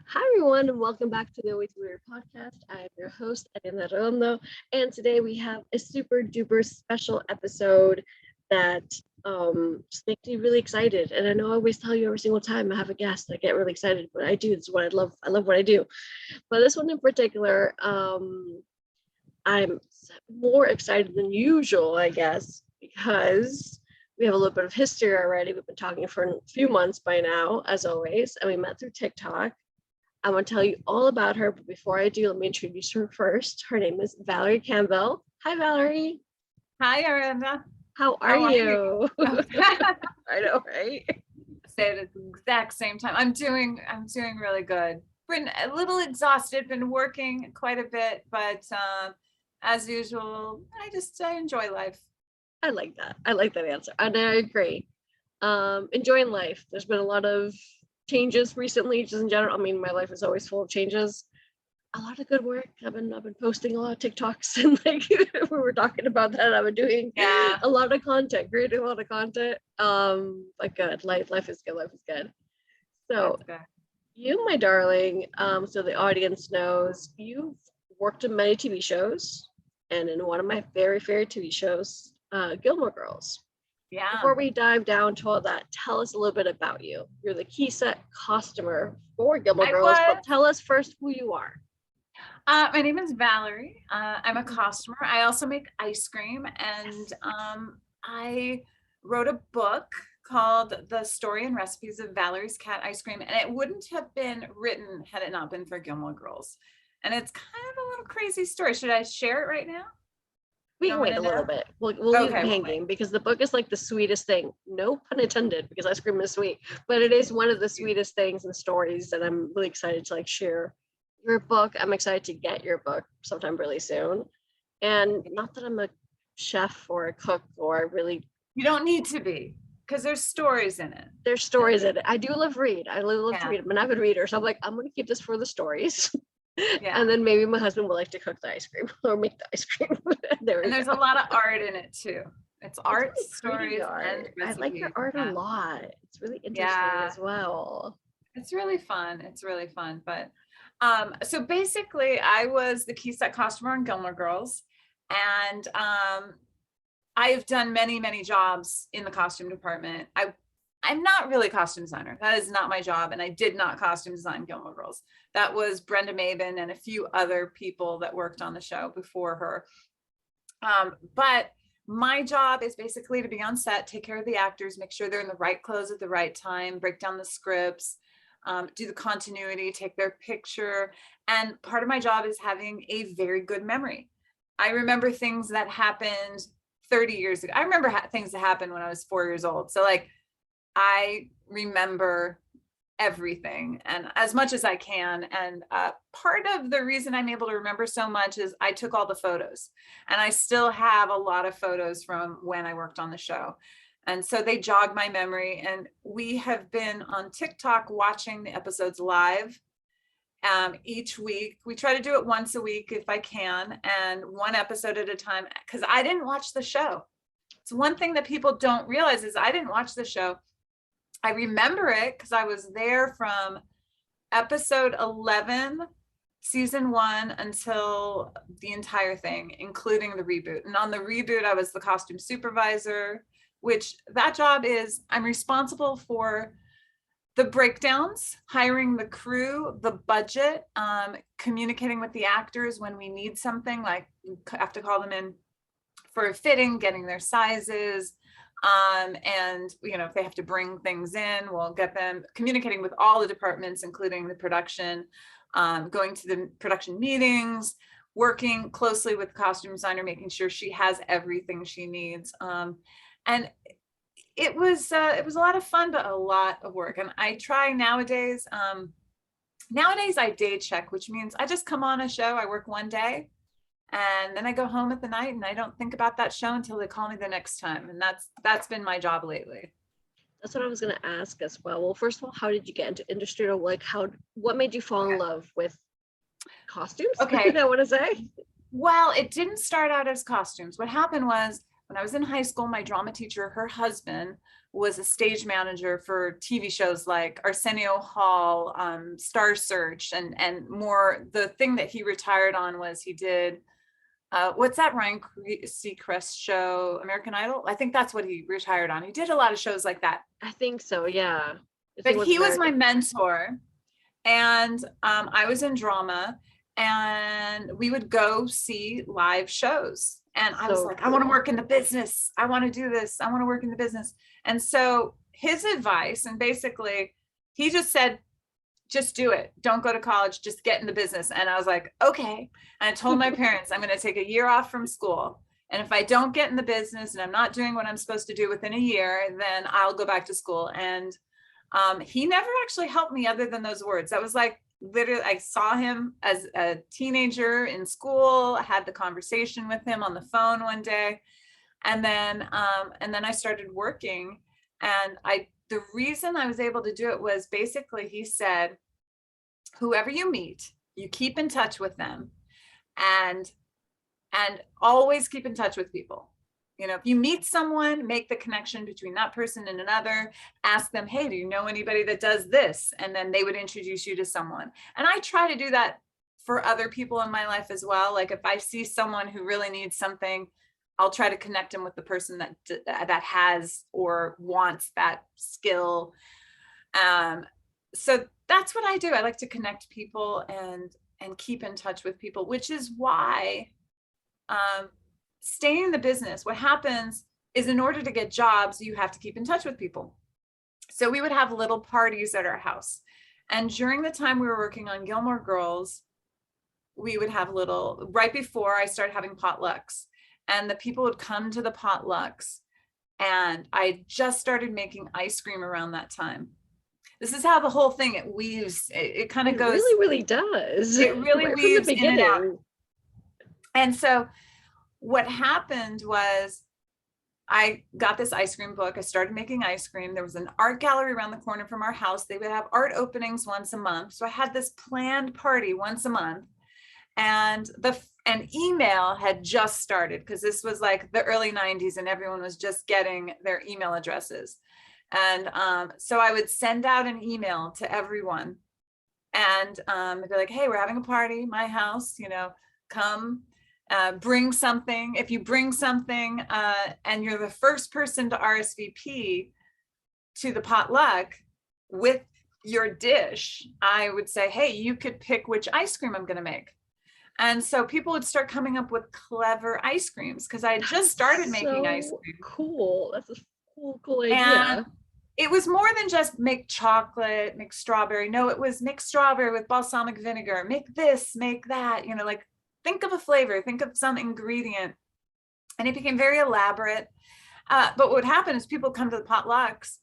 Hi, everyone, and welcome back to the Always Weird podcast. I'm your host, Ariana Redondo, and today we have a super duper special episode that just makes me really excited. And I know I always tell you every single time I have a guest, I get really excited, but I do. It's what I love. I love what I do. But this one in particular, I'm more excited than usual, I guess, because we have a little bit of history already. We've been talking for a few months by now, as always, and we met through TikTok. I'm going to tell you all about her, but before I do, let me introduce her first. Her name is Valerie Campbell. Hi, Valerie. Hi, Aranda. How are How are you? you? I know, right? Say it at the exact same time. I'm doing really good. Been a little exhausted, been working quite a bit, but as usual, I enjoy life. I like that. I like that answer. And I agree. Enjoying life. There's been a lot of changes recently, just in general. I mean, my life is always full of changes. A lot of good work. I've been posting a lot of TikToks and like we were talking about that. I've been doing a lot of content, creating a lot of content. But good. Life is good. Life is good. So you, my darling, so the audience knows you've worked in many TV shows, and in one of my very favorite TV shows, Gilmore Girls. Yeah. Before we dive down to all that, tell us a little bit about you. You're the key set costumer for Gilmore Girls, but tell us first who you are. My name is Valerie. I'm a costumer. I also make ice cream, and I wrote a book called The Story and Recipes of Valerie's Cat Ice Cream, and it wouldn't have been written had it not been for Gilmore Girls. And it's kind of a little crazy story. Should I share it right now? We can wait a little bit. We'll leave it hanging because the book is like the sweetest thing. No pun intended, because ice cream is sweet, but it is one of the sweetest things and stories, and I'm really excited to like share your book. I'm excited to get your book sometime really soon. And not that I'm a chef or a cook or really. You don't need to be, because there's stories in it. There's stories in it. I do love read. I love to read. I'm an avid reader, so I'm like, I'm gonna keep this for the stories. Yeah. And then maybe my husband will like to cook the ice cream or make the ice cream. There's a lot of art in it too. It's art, really stories, art. And recipes. I like your art a lot. It's really interesting as well. It's really fun. But so basically I was the key set costumer on Gilmore Girls, and I've done many jobs in the costume department. I'm not really a costume designer. That is not my job. And I did not costume design Gilmore Girls. That was Brenda Maben and a few other people that worked on the show before her. But my job is basically to be on set, take care of the actors, make sure they're in the right clothes at the right time, break down the scripts, do the continuity, take their picture. And part of my job is having a very good memory. I remember things that happened 30 years ago. I remember things that happened when I was 4 years old. So like, I remember everything and as much as I can. And part of the reason I'm able to remember so much is I took all the photos, and I still have a lot of photos from when I worked on the show. And so they jog my memory. And we have been on TikTok watching the episodes live each week. We try to do it once a week if I can, and one episode at a time, because I didn't watch the show. It's one thing that people don't realize is I didn't watch the show. I remember it because I was there from episode 11, season 1, until the entire thing, including the reboot. And on the reboot, I was the costume supervisor, which that job is, I'm responsible for the breakdowns, hiring the crew, the budget, communicating with the actors when we need something, like we have to call them in for a fitting, getting their sizes, and if they have to bring things in, we'll get them, communicating with all the departments, including the production, going to the production meetings, working closely with the costume designer, making sure she has everything she needs. And it was a lot of fun, but a lot of work. And I try nowadays I day check, which means I just come on a show, I work one day, and then I go home at the night and I don't think about that show until they call me the next time. And that's been my job lately. That's what I was going to ask as well. Well, first of all, how did you get into industry, or like what made you fall in love with costumes? Okay. I want to say. Well, it didn't start out as costumes. What happened was when I was in high school, my drama teacher, her husband was a stage manager for TV shows like Arsenio Hall, Star Search, and more. The thing that he retired on was he did, what's that Ryan Seacrest show, American Idol? I think that's what he retired on. He did a lot of shows like that. I think so, yeah. But he was my mentor, and I was in drama, and we would go see live shows. And I was like, I want to work in the business. I want to do this. I want to work in the business. And so his advice, and basically he just said, just do it. Don't go to college, just get in the business. And I was like, okay. And I told my parents, I'm going to take a year off from school. And if I don't get in the business and I'm not doing what I'm supposed to do within a year, then I'll go back to school. And he never actually helped me other than those words. That was like, literally, I saw him as a teenager in school, I had the conversation with him on the phone one day. And then I started working. And the reason I was able to do it was basically, he said, whoever you meet, you keep in touch with them, and always keep in touch with people. You know, if you meet someone, make the connection between that person and another, ask them, hey, do you know anybody that does this? And then they would introduce you to someone. And I try to do that for other people in my life as well. Like if I see someone who really needs something, I'll try to connect them with the person that has or wants that skill. So that's what I do. I like to connect people and keep in touch with people, which is why staying in the business, what happens is, in order to get jobs, you have to keep in touch with people. So we would have little parties at our house. And during the time we were working on Gilmore Girls, we would have right before I started having potlucks, and the people would come to the potlucks. And I just started making ice cream around that time. This is how the whole thing, it weaves, it kind of goes. It really does. It really weaves in and out. And so what happened was, I got this ice cream book. I started making ice cream. There was an art gallery around the corner from our house. They would have art openings once a month. So I had this planned party once a month. And an email had just started, because this was like the early 90s and everyone was just getting their email addresses. And so I would send out an email to everyone, and they'd be like, hey, we're having a party, my house, come. Bring something. If you bring something and you're the first person to RSVP to the potluck with your dish, I would say, hey, you could pick which ice cream I'm going to make. And so people would start coming up with clever ice creams, because I had just started making ice cream. Cool. That's a cool idea. And it was more than just make chocolate, make strawberry. No, it was make strawberry with balsamic vinegar, make this, make that, like, think of a flavor, think of some ingredient. And it became very elaborate. But what would happen is people come to the potlucks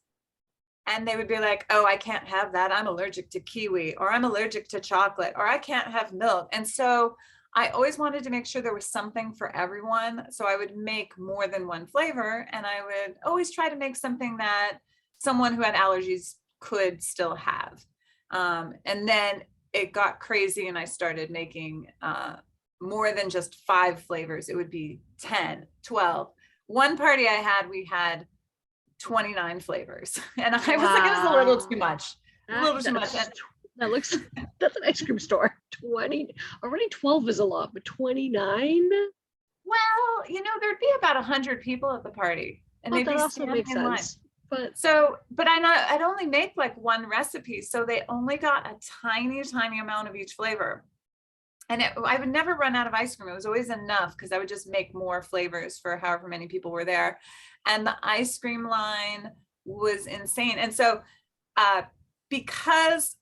and they would be like, oh, I can't have that. I'm allergic to kiwi, or I'm allergic to chocolate, or I can't have milk. And so I always wanted to make sure there was something for everyone. So I would make more than one flavor, and I would always try to make something that someone who had allergies could still have. And then it got crazy, and I started making more than just 5 flavors. It would be 10, 12. One party I had, we had 29 flavors. And I was like, it was a little too much. That's an ice cream store. 20, already 12 is a lot, but 29? Well, there'd be about 100 people at the party. And they'd that be also makes sense. But I'd only make like one recipe. So they only got a tiny, tiny amount of each flavor. And I would never run out of ice cream. It was always enough, because I would just make more flavors for however many people were there. And the ice cream line was insane. And so because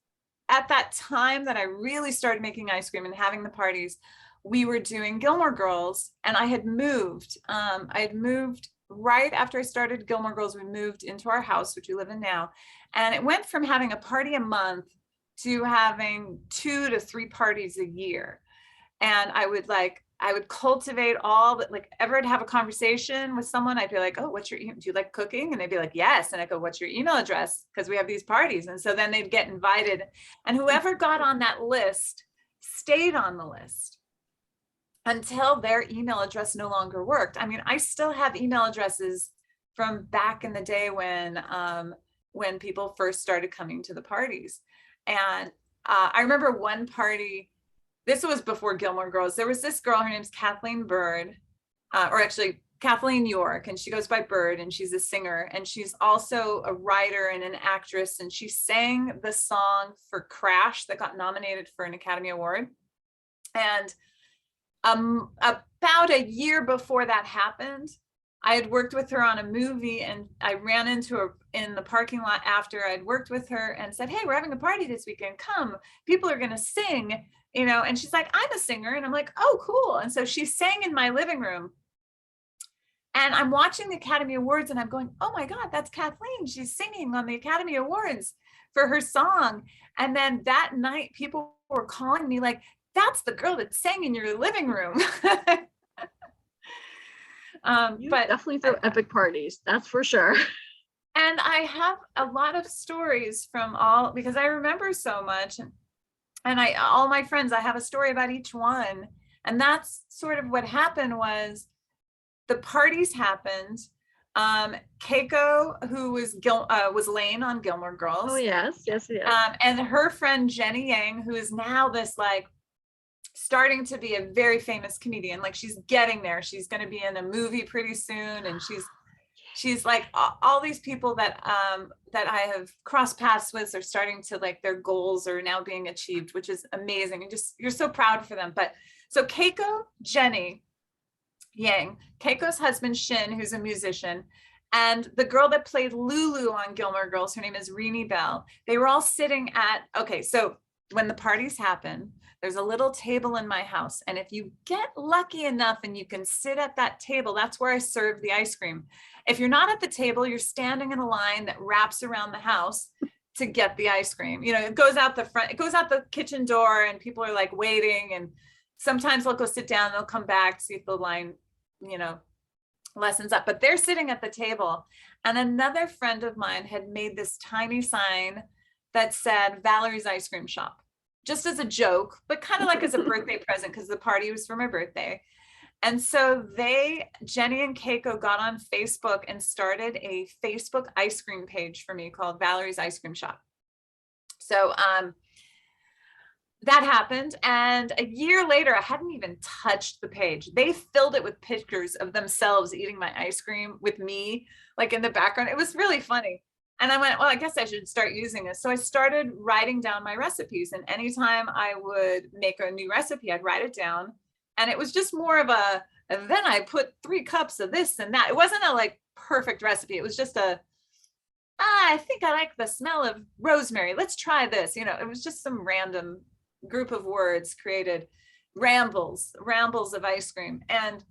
at that time that I really started making ice cream and having the parties, we were doing Gilmore Girls, and I had moved. Right after I started Gilmore Girls, we moved into our house, which we live in now. And it went from having a party a month to having 2 to 3 parties a year. And I would cultivate all that, like, ever to have a conversation with someone, I'd be like, oh, do you like cooking? And they'd be like, yes. And I go, what's your email address? Because we have these parties. And so then they'd get invited, and whoever got on that list stayed on the list. until their email address no longer worked. I mean, I still have email addresses from back in the day when people first started coming to the parties. And I remember one party, this was before Gilmore Girls. There was this girl, her name's Kathleen Bird, or actually Kathleen York, and she goes by Bird, and she's a singer, and she's also a writer and an actress, and she sang the song for Crash that got nominated for an Academy Award. And about a year before that happened, I had worked with her on a movie, and I ran into her in the parking lot after I'd worked with her and said, hey, we're having a party this weekend. Come, people are going to sing, you know, and she's like, I'm a singer. And I'm like, oh, cool. And so she sang in my living room. And I'm watching the Academy Awards and I'm going, oh my God, that's Kathleen. She's singing on the Academy Awards for her song. And then that night, people were calling me like, that's the girl that sang in your living room. You but definitely throw epic parties, that's for sure. And I have a lot of stories from all, because I remember so much. And all my friends, I have a story about each one. And that's sort of what happened was the parties happened. Keiko, who was Lane on Gilmore Girls. Oh, yes. And her friend Jenny Yang, who is now this like starting to be a very famous comedian. Like she's getting there. She's going to be in a movie pretty soon. And she's like all these people that I have crossed paths with are starting to like their goals are now being achieved, which is amazing. And you're so proud for them. But so Keiko, Jenny Yang, Keiko's husband Shin, who's a musician, and the girl that played Lulu on Gilmore Girls, her name is Renee Bell. They were all sitting so when the parties happen, there's a little table in my house. And if you get lucky enough and you can sit at that table, that's where I serve the ice cream. If you're not at the table, you're standing in a line that wraps around the house to get the ice cream. You know, it goes out the front, it goes out the kitchen door and people are like waiting. And sometimes they'll go sit down, they'll come back, see if the line, you know, lessens up, but they're sitting at the table. And another friend of mine had made this tiny sign that said Valerie's Ice Cream Shop, just as a joke, but kind of like as a birthday present, because the party was for my birthday. And so Jenny and Keiko got on Facebook and started a Facebook ice cream page for me called Valerie's Ice Cream Shop. So that happened. And a year later, I hadn't even touched the page. They filled it with pictures of themselves eating my ice cream with me, like in the background. It was really funny. And I went, well, I guess I should start using this. So I started writing down my recipes. And anytime I would make a new recipe, I'd write it down. And it was just more of and then I put 3 cups of this and that. It wasn't a like perfect recipe. It was just I think I like the smell of rosemary. Let's try this. You know, it was just some random group of words created rambles of ice cream. And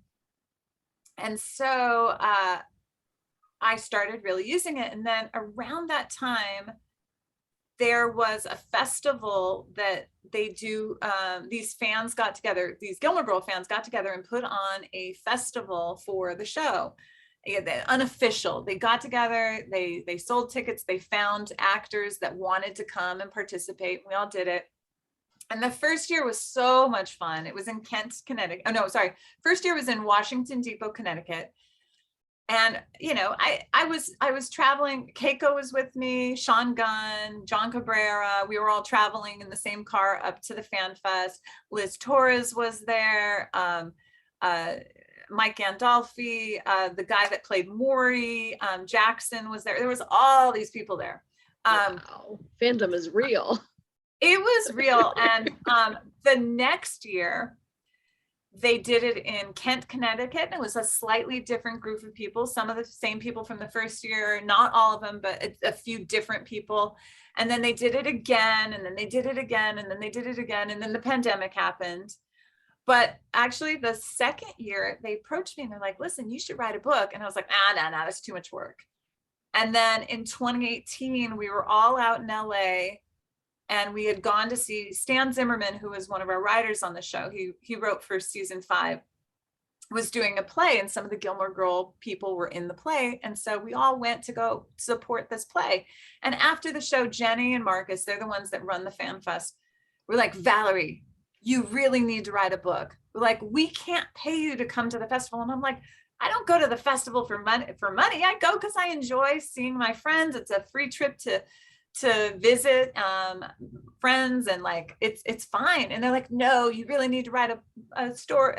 so I started really using it. And then around that time, there was a festival that they do. These fans got together, these Gilmore Girl fans got together and put on a festival for the show. Unofficial. They got together, they sold tickets, they found actors that wanted to come and participate. We all did it. And the first year was so much fun. It was in Kent, Connecticut. Oh, no, sorry. First year was in Washington Depot, Connecticut. And, you know, I was traveling. Keiko was with me, Sean Gunn, John Cabrera. We were all traveling in the same car up to the Fan Fest. Liz Torres was there. Mike Gandolfi, the guy that played Maury, Jackson was there. There was all these people there. Wow. Fandom is real. It was real. And the next year, they did it in Kent, Connecticut. And it was a slightly different group of people. Some of the same people from the first year, not all of them, but a few different people. And then they did it again, and then they did it again, and then they did it again. And then the pandemic happened. But actually, the second year, they approached me and they're like, listen, you should write a book. And I was like, no, that's too much work. And then in 2018, we were all out in LA. And we had gone to see Stan Zimmerman, who was one of our writers on the show. He wrote for season 5, was doing a play, and some of the Gilmore Girl people were in the play. And so we all went to go support this play. And after the show, Jenny and Marcus, they're the ones that run the Fan Fest, were like, Valerie, you really need to write a book. Like, we can't pay you to come to the festival. And I'm like, I don't go to the festival for money. I go because I enjoy seeing my friends. It's a free trip to visit friends, and like it's fine. And they're like, no, you really need to write a story,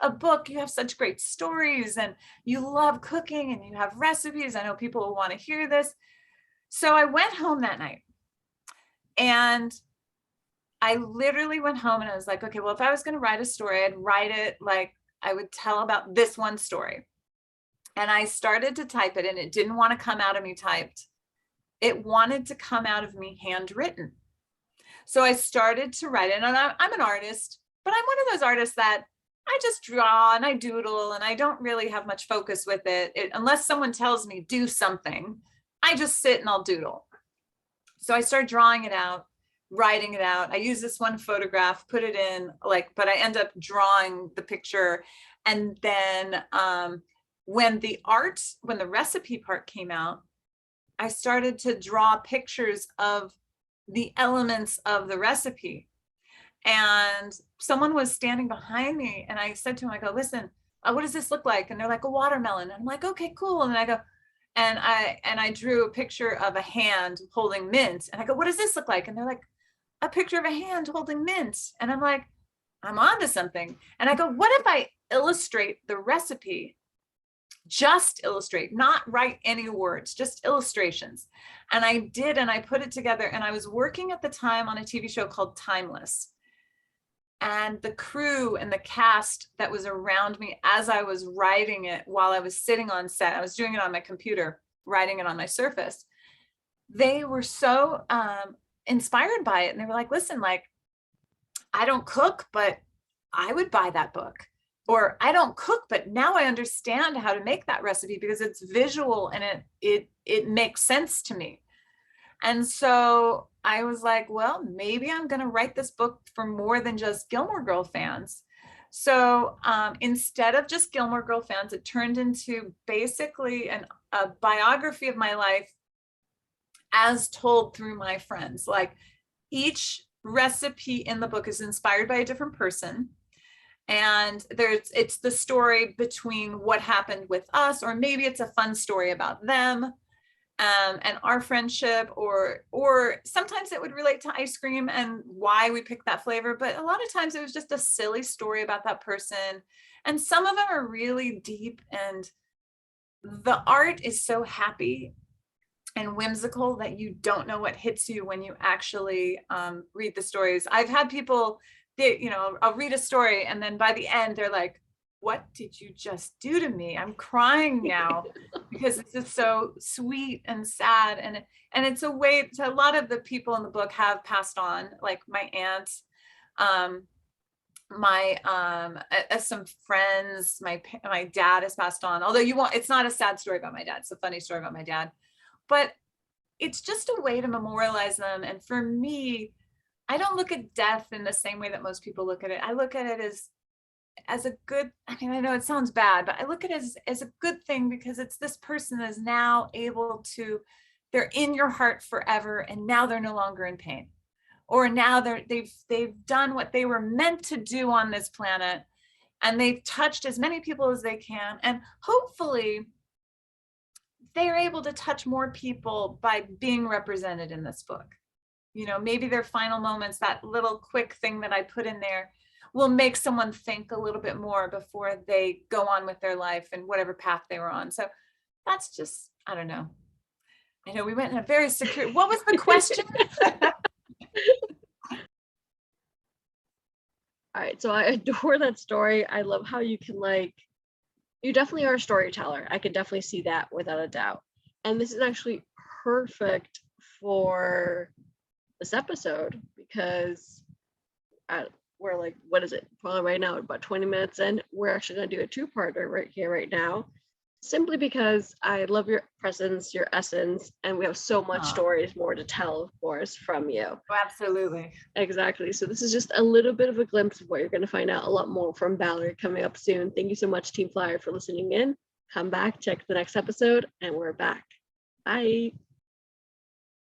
a book. You have such great stories, and you love cooking, and you have recipes. I know people will want to hear this. So I went home that night, and I literally went home and I was like, okay, well, if I was going to write a story, I'd write it like I would tell about this one story. And I started to type it, and it didn't want to come out of me typed. It wanted to come out of me handwritten. So I started to write it, and I'm an artist, but I'm one of those artists that I just draw and I doodle, and I don't really have much focus with it. Unless someone tells me do something, I just sit and I'll doodle. So I started drawing it out, writing it out. I use this one photograph, put it in, but I end up drawing the picture. And then when the recipe part came out, I started to draw pictures of the elements of the recipe. And someone was standing behind me, and I said to him, I go, listen, what does this look like? And they're like, a watermelon. And I'm like, okay, cool. And I go, and I drew a picture of a hand holding mint. And I go, what does this look like? And they're like, a picture of a hand holding mint. And I'm like, I'm onto something. And I go, what if I illustrate the recipe? Just illustrate, not write any words, just illustrations. And I did, and I put it together. And I was working at the time on a TV show called Timeless. And the crew and the cast that was around me as I was writing it while I was sitting on set, I was doing it on my computer, writing it on my Surface. They were so inspired by it. And they were like, listen, like, I don't cook, but I would buy that book. Or I don't cook, but now I understand how to make that recipe because it's visual and it makes sense to me. And so I was like, well, maybe I'm going to write this book for more than just Gilmore Girl fans. So instead of just Gilmore Girl fans, it turned into basically a biography of my life as told through my friends. Like, each recipe in the book is inspired by a different person. And it's the story between what happened with us, or maybe it's a fun story about them and our friendship, or sometimes it would relate to ice cream and why we picked that flavor. But a lot of times it was just a silly story about that person. And some of them are really deep, and the art is so happy and whimsical that you don't know what hits you when you actually read the stories. I've had people, I'll read a story, and then by the end they're like, what did you just do to me? I'm crying now because it's just so sweet and sad. And it's a way to, a lot of the people in the book have passed on, like my aunt, some friends, my dad has passed on, although it's not a sad story about my dad. It's a funny story about my dad, but it's just a way to memorialize them. And for me, I don't look at death in the same way that most people look at it. I look at it as a good, I mean, I know it sounds bad, but I look at it as a good thing, because it's this person that is now able to, they're in your heart forever, and now they're no longer in pain. Or now they've done what they were meant to do on this planet, and they've touched as many people as they can. And hopefully they're able to touch more people by being represented in this book. Maybe their final moments, that little quick thing that I put in there, will make someone think a little bit more before they go on with their life and whatever path they were on. So that's just, I don't know. I know we went in a very secure, what was the question? All right, so I adore that story. I love how you can, you definitely are a storyteller. I could definitely see that without a doubt. And this is actually perfect for this episode, because we're like, what is it? Probably right now, about 20 minutes in. We're actually going to do a two-parter right here, right now, simply because I love your presence, your essence, and we have so much stories more to tell, of course, from you. Oh, absolutely. Exactly. So this is just a little bit of a glimpse of what you're going to find out a lot more from Valerie coming up soon. Thank you so much, Team Flyer, for listening in. Come back, check the next episode, and we're back. Bye.